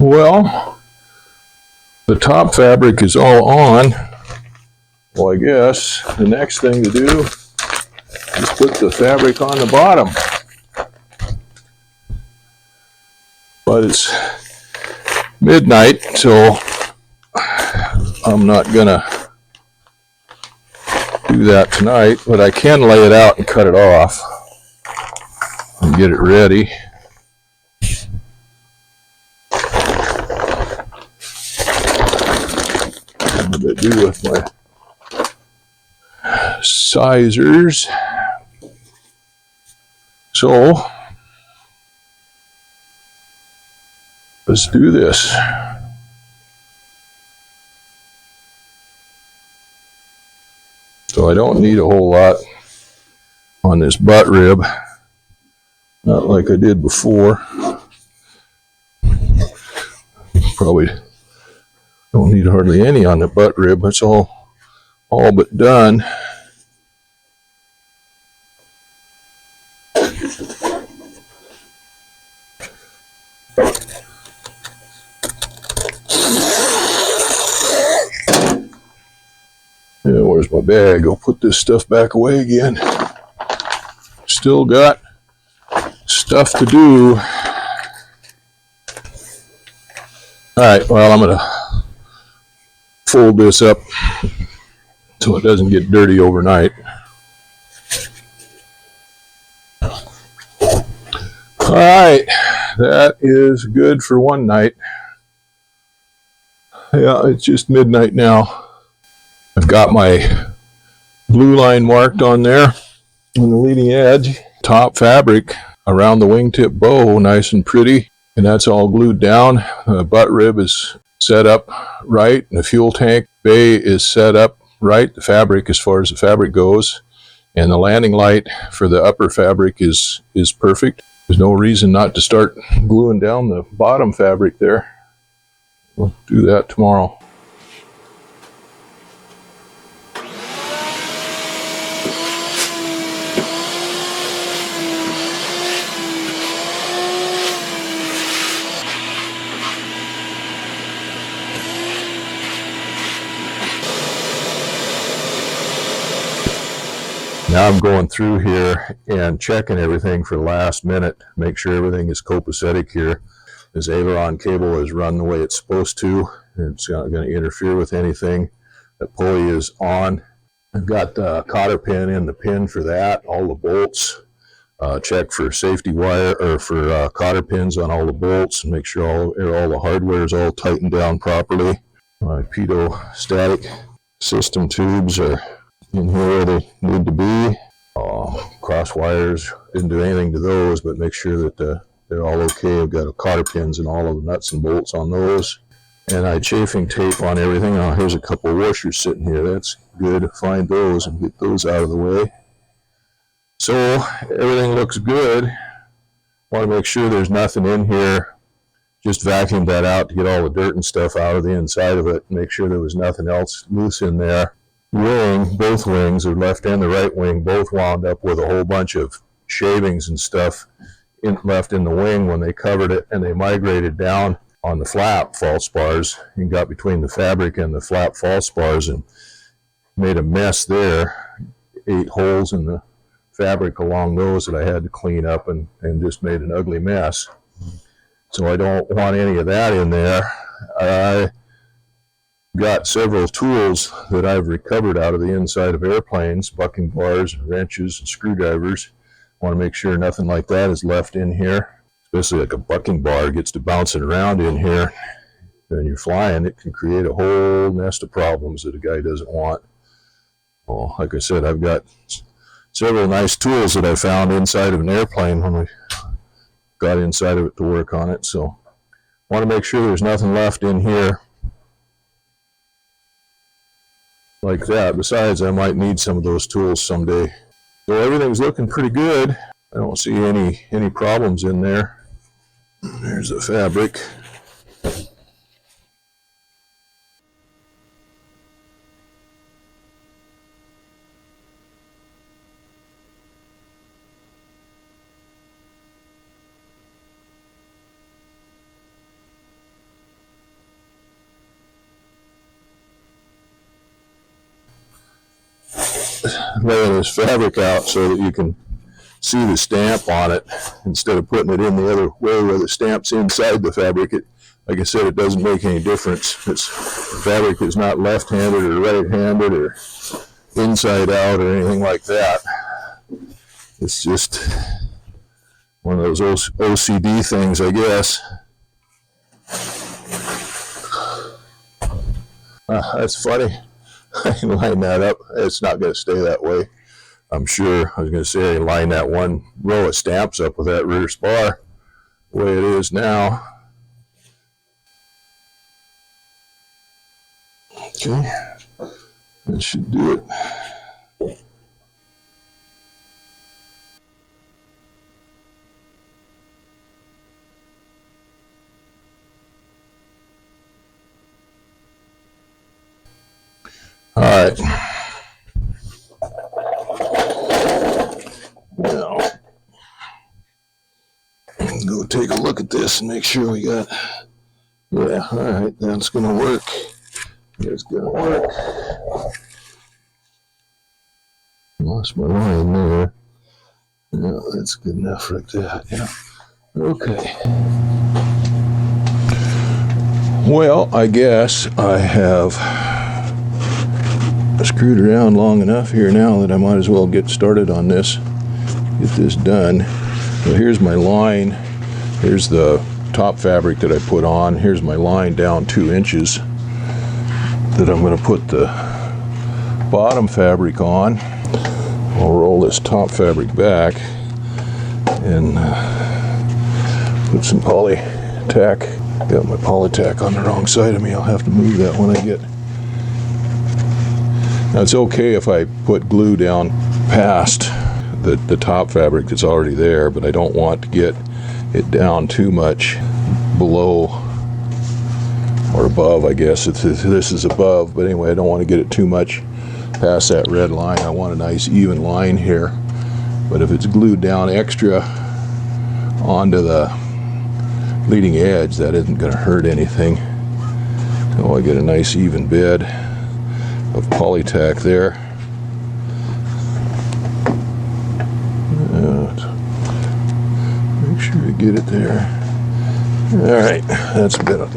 Well, the top fabric is all on. Well, I guess the next thing to do is put the fabric on the bottom. But it's midnight, so I'm not gonna do that tonight, but I can lay it out and cut it off and get it ready. What did I do with my sizers? So let's do this. So I don't need a whole lot on this butt rib, not like I did before. Probably don't need hardly any on the butt rib. It's all but done. Yeah, where's my bag? I'll put this stuff back away again. Still got stuff to do. Alright, well, I'm going to fold this up so it doesn't get dirty overnight. Alright, that is good for one night. Yeah, it's just midnight now. I've got my blue line marked on there on the leading edge. Top fabric around the wingtip bow, nice and pretty, and that's all glued down. The butt rib is set up right, and the fuel tank bay is set up right, the fabric as far as the fabric goes, and the landing light for the upper fabric is perfect. There's no reason not to start gluing down the bottom fabric there. We'll do that tomorrow. Now I'm going through here and checking everything for the last minute, make sure everything is copacetic here. This aileron cable is run the way it's supposed to. It's not going to interfere with anything. The pulley is on. I've got the cotter pin in the pin for that, all the bolts. Check for safety wire or for cotter pins on all the bolts and make sure all the hardware is all tightened down properly. My pitot static system tubes are in here where they need to be. Cross wires, didn't do anything to those, but make sure that they're all okay. I've got cotter pins and all of the nuts and bolts on those. And I chafing tape on everything. Oh, here's a couple of washers sitting here. That's good. Find those and get those out of the way. So everything looks good. Want to make sure there's nothing in here. Just vacuumed that out to get all the dirt and stuff out of the inside of it. Make sure there was nothing else loose in there. Both wings, the left and the right wing, both wound up with a whole bunch of shavings and stuff left in the wing when they covered it, and they migrated down on the flap false bars and got between the fabric and the flap false bars and made a mess there. 8 holes in the fabric along those that I had to clean up and just made an ugly mess. So I don't want any of that in there. I got several tools that I've recovered out of the inside of airplanes, bucking bars, wrenches, and screwdrivers. I want to make sure nothing like that is left in here, especially like a bucking bar gets to bouncing around in here. When you're flying, it can create a whole nest of problems that a guy doesn't want. Well, like I said, I've got several nice tools that I found inside of an airplane when we got inside of it to work on it. So I want to make sure there's nothing left in here like that. Besides, I might need some of those tools someday. So everything's looking pretty good. I don't see any problems in there. There's the fabric. laying this fabric out so that you can see the stamp on it instead of putting it in the other way where the stamp's inside the fabric. Like I said, it doesn't make any difference. The fabric is not left-handed or right-handed or inside out or anything like that. It's just one of those OCD things, I guess. That's funny. I can line that up. It's not going to stay that way, I'm sure. I was going to say, line that one row of stamps up with that rear spar the way it is now. Okay, that should do it. All right. Now, go take a look at this and make sure we got, yeah, all right, that's going to work. It's going to work. Lost my line there. Yeah, that's good enough like that, yeah. Okay. Well, I guess I have screwed around long enough here now that I might as well get started on this, get this done. So here's my line. Here's the top fabric that I put on. Here's my line down 2 inches that I'm going to put the bottom fabric on. I'll roll this top fabric back and put some poly tack. Got my poly tack on the wrong side of me. I'll have to move that when I get. Now it's okay if I put glue down past the top fabric that's already there, but I don't want to get it down too much below or above, I guess. This is above, but anyway, I don't want to get it too much past that red line. I want a nice even line here. But if it's glued down extra onto the leading edge, that isn't going to hurt anything. So I get a nice even bed of poly tack there. Make sure you get it there. All right, that's about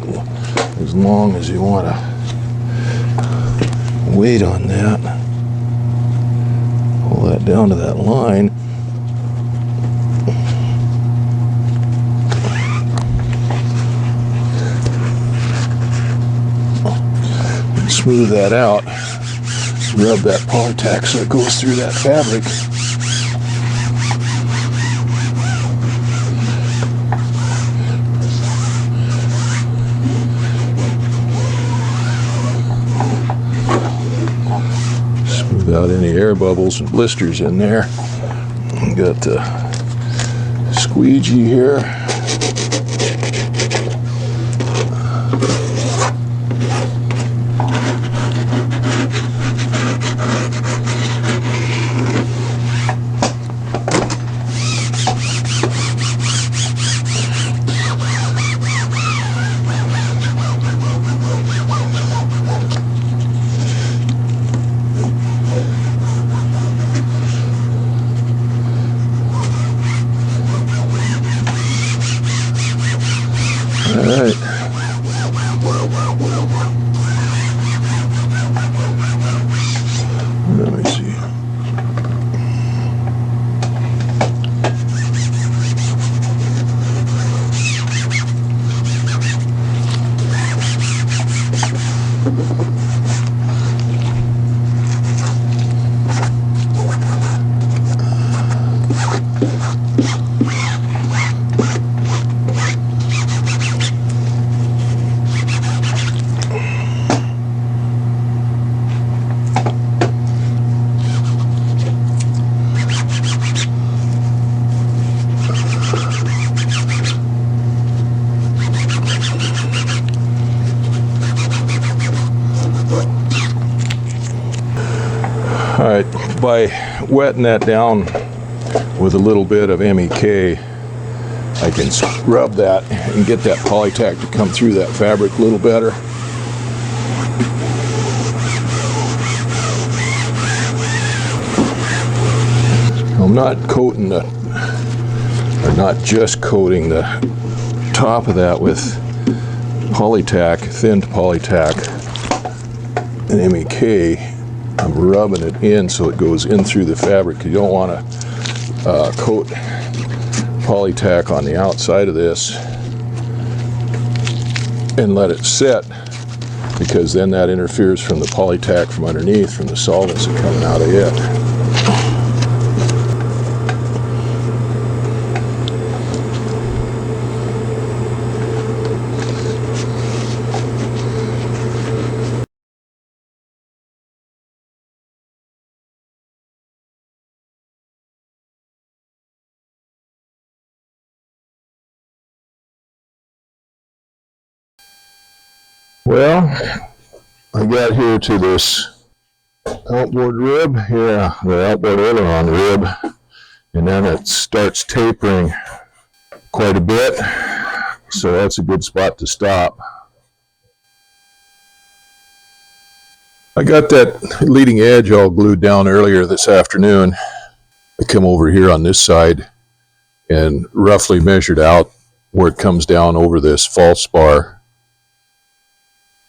as long as you want to wait on that. Pull that down to that line. And smooth that out. Rub that poly tack so it goes through that fabric. Smooth out any air bubbles and blisters in there. Got the squeegee here. Alright. Let me see. Alright, by wetting that down with a little bit of MEK, I can scrub that and get that poly tack to come through that fabric a little better. I'm not coating the, or not just coating the top of that with Polytack, thinned Polytack and MEK. I'm rubbing it in so it goes in through the fabric. You don't want to coat Polytack on the outside of this and let it set, because then that interferes from the Polytack from underneath, from the solvents that are coming out of it. Well, I got here to this outboard rib, the outboard aileron rib, and then it starts tapering quite a bit, so that's a good spot to stop. I got that leading edge all glued down earlier this afternoon. I come over here on this side and roughly measured out where it comes down over this false bar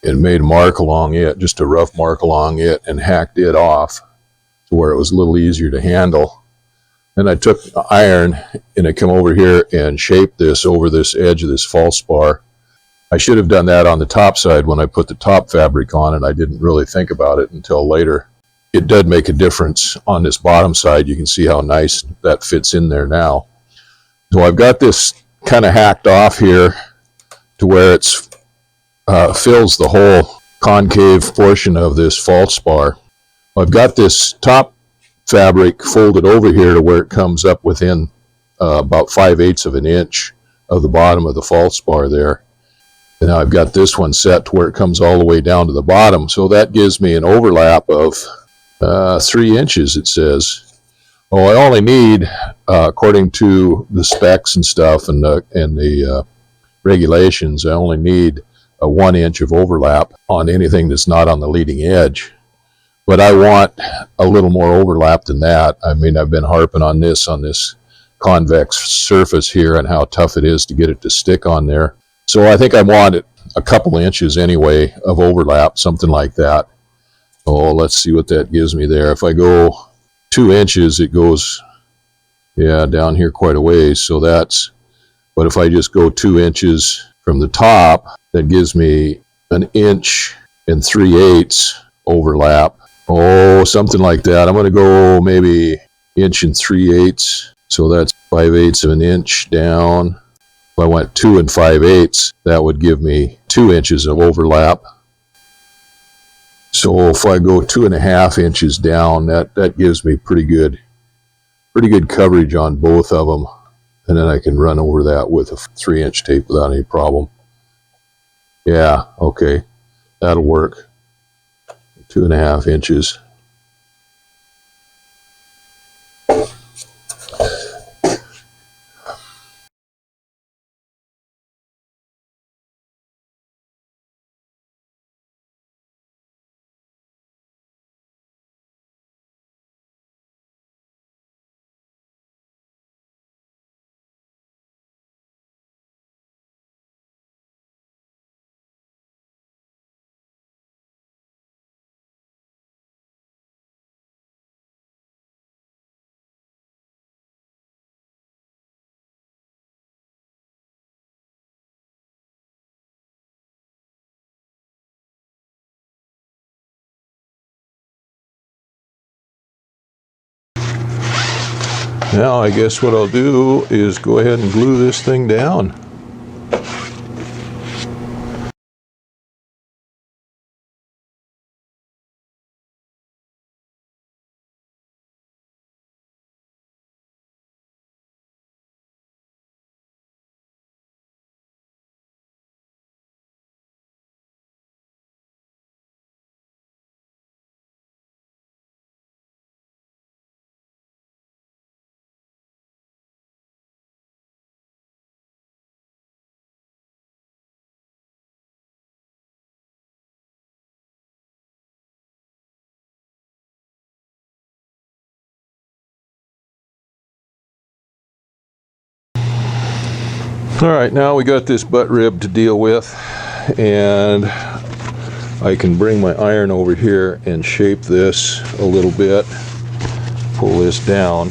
and made a mark along it, just a rough mark along it, and hacked it off to where it was a little easier to handle. Then I took iron and I come over here and shaped this over this edge of this false bar. I should have done that on the top side when I put the top fabric on, and I didn't really think about it until later. It did make a difference on this bottom side. You can see how nice that fits in there now. So I've got this kind of hacked off here to where it's fills the whole concave portion of this false bar. I've got this top fabric folded over here to where it comes up within about 5/8 of an inch of the bottom of the false bar there. And now I've got this one set to where it comes all the way down to the bottom. So that gives me an overlap of 3 inches, it says. Oh, I only need, according to the specs and stuff and the regulations, I only need a 1 inch of overlap on anything that's not on the leading edge. But I want a little more overlap than that. I mean, I've been harping on this convex surface here and how tough it is to get it to stick on there. So I think I want it a couple inches anyway of overlap, something like that. Oh, let's see what that gives me there. If I go 2 inches, it goes, down here quite a ways. So that's, but if I just go 2 inches from the top, that gives me 1 3/8 overlap. Oh, something like that. I'm going to go maybe 1 3/8. So that's 5/8 of an inch down. If I went 2 5/8, that would give me 2 inches of overlap. So if I go 2.5 inches down, that gives me pretty good coverage on both of them. And then I can run over that with a 3-inch tape without any problem. Yeah, okay, that'll work. 2.5 inches. Now I guess what I'll do is go ahead and glue this thing down. All right, now we got this butt rib to deal with, and I can bring my iron over here and shape this a little bit, pull this down,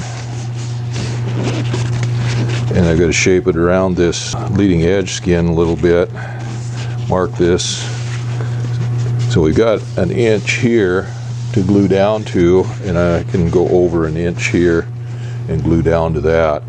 and I've got to shape it around this leading edge skin a little bit, mark this. So we got an inch here to glue down to, and I can go over an inch here and glue down to that.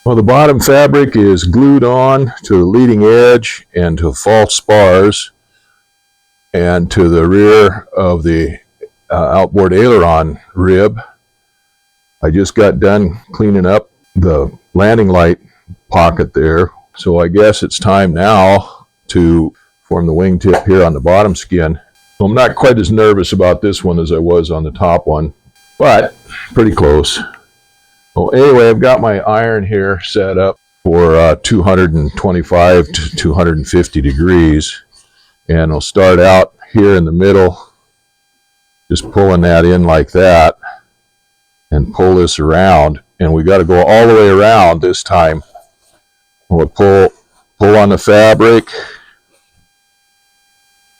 Well, the bottom fabric is glued on to the leading edge and to false spars and to the rear of the outboard aileron rib. I just got done cleaning up the landing light pocket there, so I guess it's time now to form the wingtip here on the bottom skin. Well, I'm not quite as nervous about this one as I was on the top one, but pretty close. Well, anyway, I've got my iron here set up for 225 to 250 degrees, and I'll start out here in the middle, just pulling that in like that, and pull this around, and we got to go all the way around this time. We'll pull on the fabric,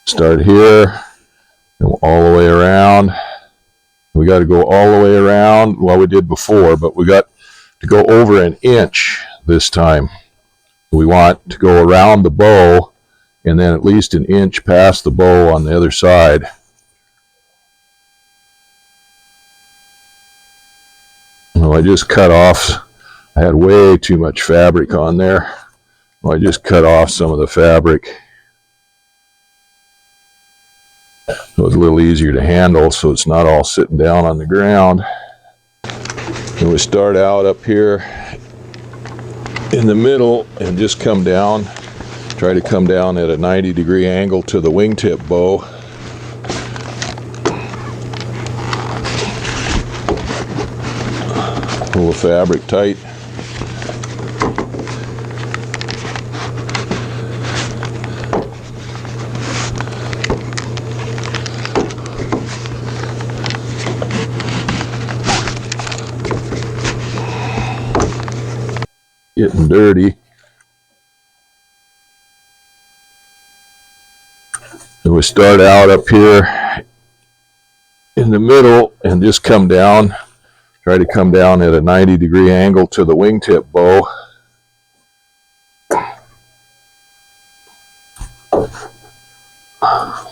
start here, and all the way around. We got to go all the way around, well, we did before, but we got to go over an inch this time. We want to go around the bow and then at least an inch past the bow on the other side. Well, I just cut off, I had way too much fabric on there. Well, I just cut off some of the fabric. So it's a little easier to handle, so it's not all sitting down on the ground. And we start out up here in the middle and just come down, try to come down at a 90-degree angle to the wingtip bow. Pull the fabric tight. Getting dirty. So we start out up here in the middle and just come down, try to come down at a 90-degree angle to the wingtip bow.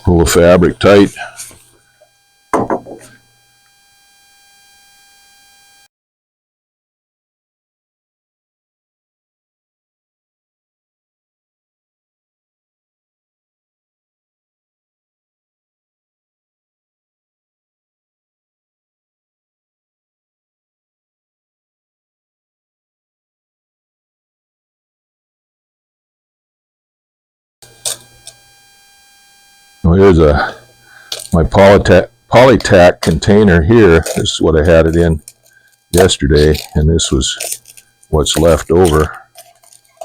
Pull the fabric tight. Well, here's my Polytack container here. This is what I had it in yesterday, and this was what's left over.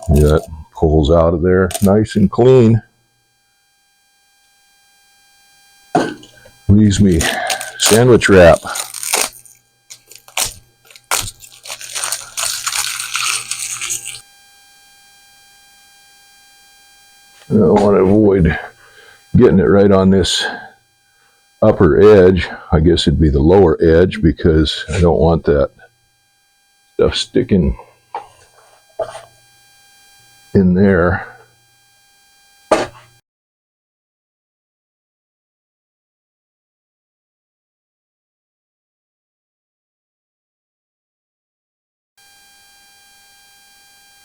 That pulls out of there nice and clean. Leaves me sandwich wrap. I want to avoid getting it right on this upper edge. I guess it'd be the lower edge, because I don't want that stuff sticking in there.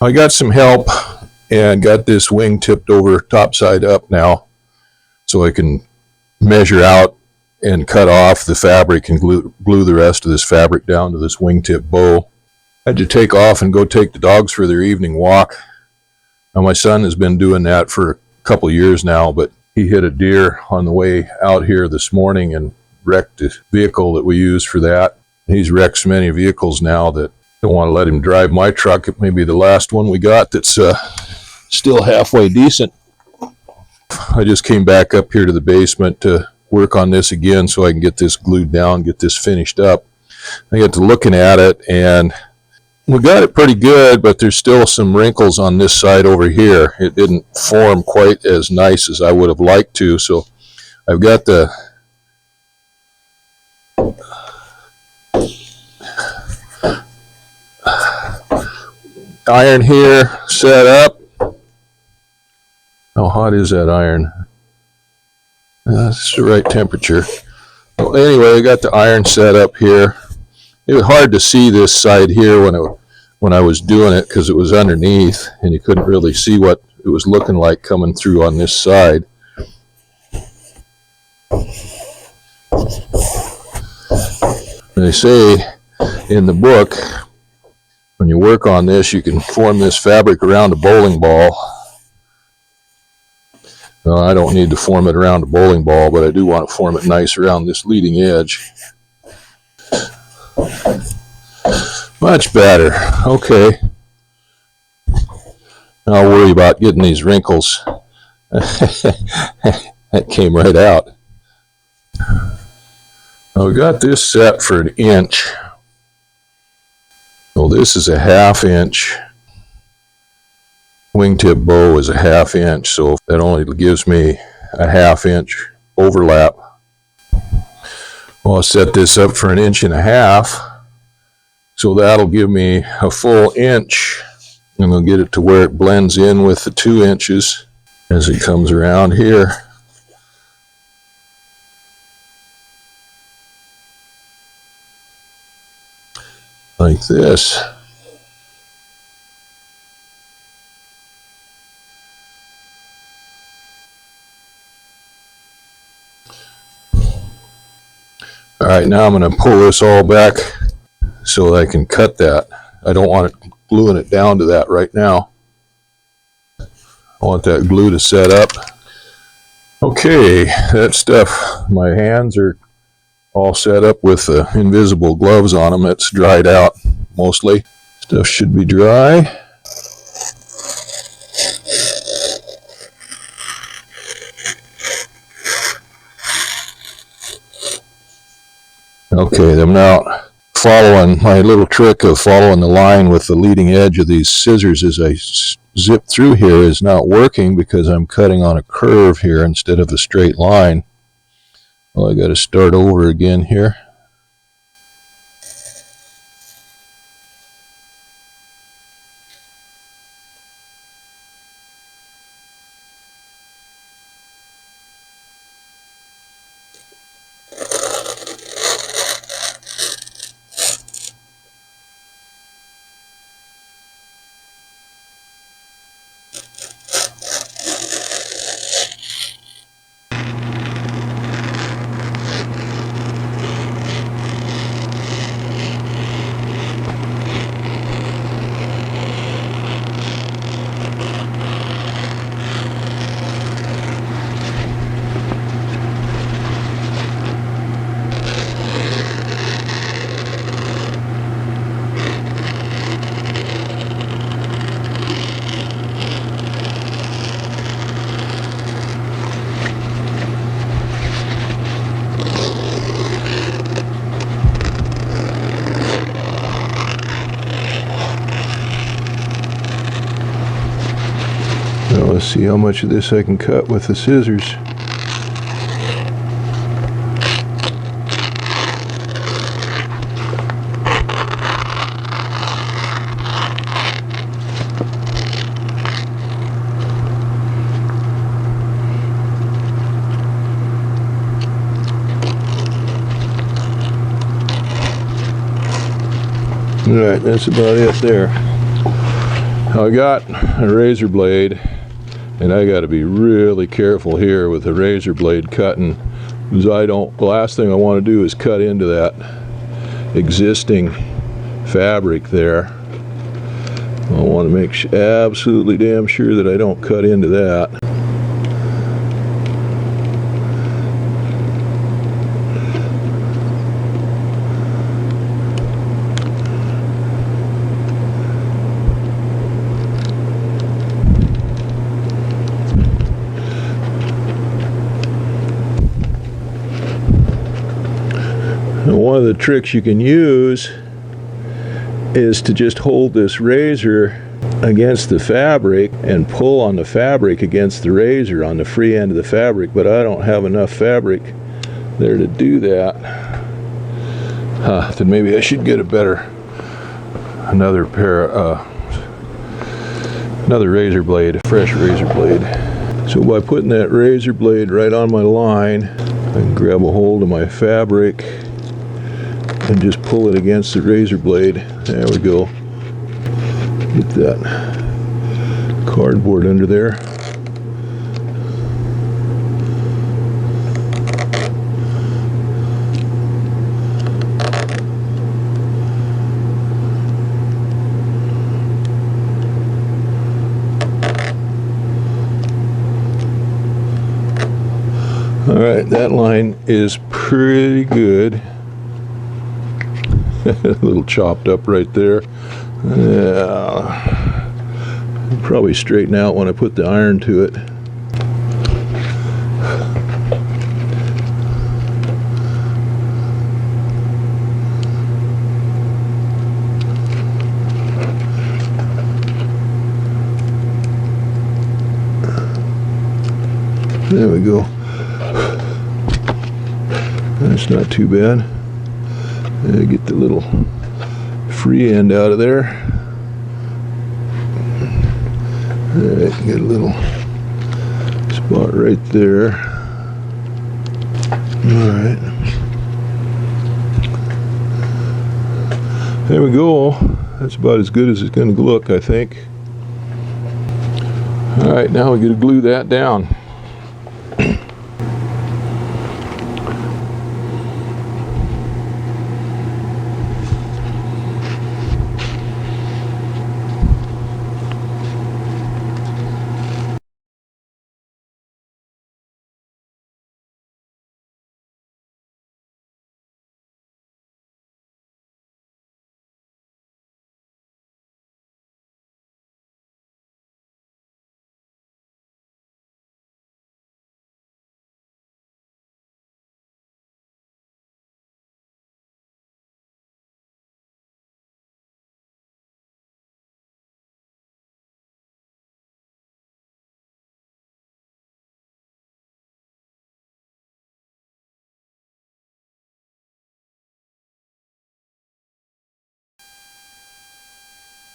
I got some help and got this wing tipped over top side up now, so I can measure out and cut off the fabric and glue the rest of this fabric down to this wingtip bow. I had to take off and go take the dogs for their evening walk. Now, my son has been doing that for a couple years now, but he hit a deer on the way out here this morning and wrecked the vehicle that we use for that. He's wrecked so many vehicles now that I don't want to let him drive my truck. It may be the last one we got that's still halfway decent. I just came back up here to the basement to work on this again so I can get this glued down, get this finished up. I got to looking at it, and we got it pretty good, but there's still some wrinkles on this side over here. It didn't form quite as nice as I would have liked to, so I've got the iron here set up. How hot is that iron? That's the right temperature. Well, anyway, I got the iron set up here. It was hard to see this side here when I was doing it, because it was underneath and you couldn't really see what it was looking like coming through on this side. They say in the book, when you work on this, you can form this fabric around a bowling ball. I don't need to form it around a bowling ball, but I do want to form it nice around this leading edge. Much better. Okay. Now I'll worry about getting these wrinkles. That came right out. Now we got this set for 1 inch. So this is a 1/2 inch. Wingtip bow is a 1/2 inch, so that only gives me a 1/2 inch overlap. Well, I'll set this up for 1.5 inches, so that'll give me a full inch, and I'll get it to where it blends in with the 2 inches as it comes around here. Like this. All right, now I'm going to pull this all back so that I can cut that. I don't want it gluing it down to that right now. I want that glue to set up. Okay, that stuff, my hands are all set up with the invisible gloves on them. It's dried out mostly. Stuff should be dry. Okay, I'm now following my little trick of following the line with the leading edge of these scissors as I zip through here is not working because I'm cutting on a curve here instead of a straight line. Well, I got to start over again here. Let's see how much of this I can cut with the scissors. Alright, that's about it there. Now I got a razor blade, and I got to be really careful here with the razor blade cutting, because the last thing I want to do is cut into that existing fabric there. I want to make absolutely damn sure that I don't cut into that. One of the tricks you can use is to just hold this razor against the fabric and pull on the fabric against the razor on the free end of the fabric, but I don't have enough fabric there to do that. Then maybe I should get another razor blade, a fresh razor blade. So by putting that razor blade right on my line, I can grab a hold of my fabric and just pull it against the razor blade. There we go. Get that cardboard under there. All right, that line is pretty good. A little chopped up right there. Probably straighten out when I put the iron to it. There we go. That's not too bad. Get the little free end out of there. Alright, get a little spot right there. Alright. There we go. That's about as good as it's going to look, I think. Alright, now we're going to glue that down.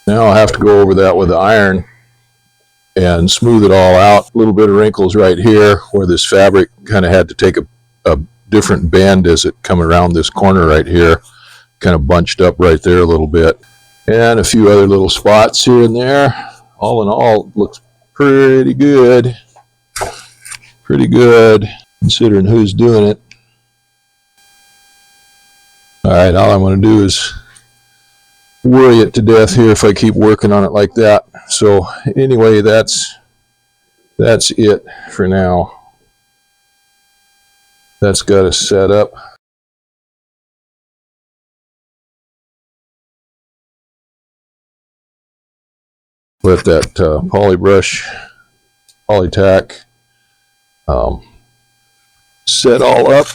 Now I'll have to go over that with the iron and smooth it all out. A little bit of wrinkles right here where this fabric kind of had to take a different bend as it come around this corner right here. Kind of bunched up right there a little bit. And a few other little spots here and there. All in all, it looks pretty good. Pretty good considering who's doing it. Alright, all I'm going to do is worry it to death here if I keep working on it like that. So anyway, that's it for now. That's got us set up. Let that polybrush, polytack set all up.